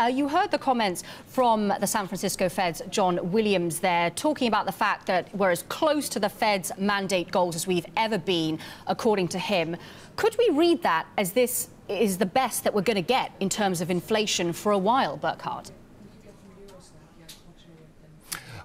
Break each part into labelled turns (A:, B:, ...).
A: You heard the comments from the San Francisco Fed's John Williams there, talking about the fact that we're as close to the Fed's mandate goals as we've ever been, according to him. Could we read that as this is the best that we're going to get in terms of inflation for a while, Burkhard?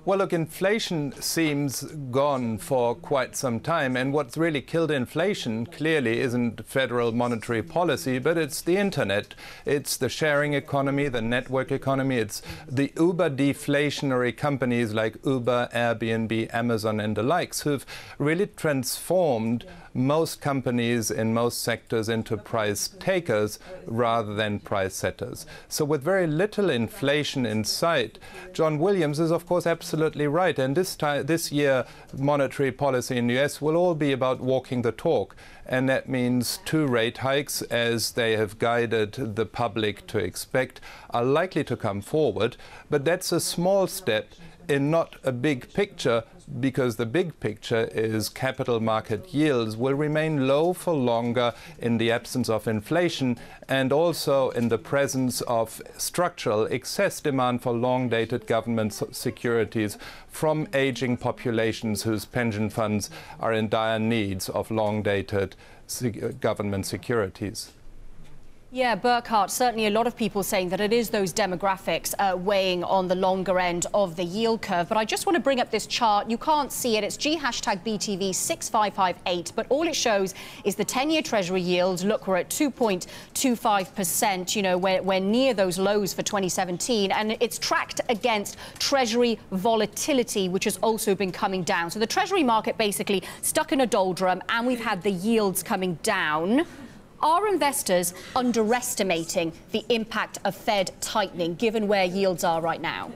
B: Well, look, inflation seems gone for quite some time, and what's really killed inflation clearly isn't federal monetary policy, but it's the internet. It's the sharing economy, the network economy. It's the uber deflationary companies like Uber, Airbnb, Amazon and the likes who've really transformed most companies in most sectors into price takers rather than price setters. So with very little inflation in sight, John Williams is of course absolutely right. And this year, monetary policy in the US will all be about walking the talk. And that means 2 rate hikes, as they have guided the public to expect, are likely to come forward. But that's a small step in not a big picture, because the big picture is capital market yields will remain low for longer in the absence of inflation and also in the presence of structural excess demand for long-dated government securities from aging populations whose pension funds are in dire needs of long-dated government securities.
A: Yeah, Burkhard, certainly a lot of people saying that it is those demographics weighing on the longer end of the yield curve. But I just want to bring up this chart. You can't see it. It's G#BTV6558. But all it shows is the 10-year Treasury yield. Look, we're at 2.25%. You know, we're near those lows for 2017. And it's tracked against Treasury volatility, which has also been coming down. So the Treasury market basically stuck in a doldrum, and we've had the yields coming down. Are investors underestimating the impact of Fed tightening, given where yields are right now?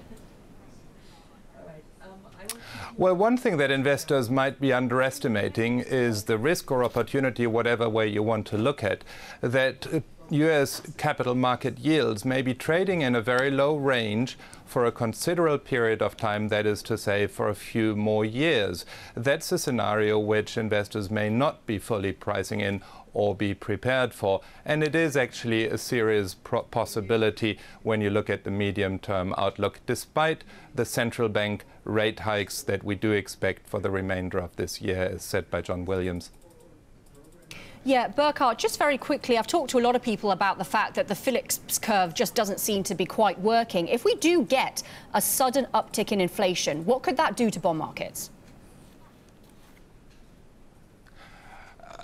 B: Well, one thing that investors might be underestimating is the risk or opportunity, whatever way you want to look at, that US capital market yields may be trading in a very low range for a considerable period of time, that is to say, for a few more years. That's a scenario which investors may not be fully pricing in or be prepared for. And it is actually a serious possibility when you look at the medium-term outlook, despite the central bank rate hikes that we do expect for the remainder of this year, as said by John Williams.
A: Yeah, Burkhard, just very quickly, I've talked to a lot of people about the fact that the Phillips curve just doesn't seem to be quite working. If we do get a sudden uptick in inflation, what could that do to bond markets?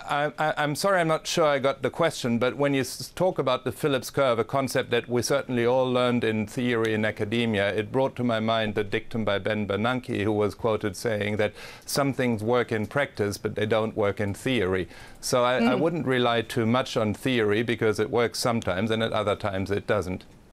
B: I'm sorry, I'm not sure I got the question, but when you talk about the Phillips curve, a concept that we certainly all learned in theory in academia, it brought to my mind a dictum by Ben Bernanke, who was quoted saying that some things work in practice, but they don't work in theory. So I wouldn't rely too much on theory, because it works sometimes and at other times it doesn't.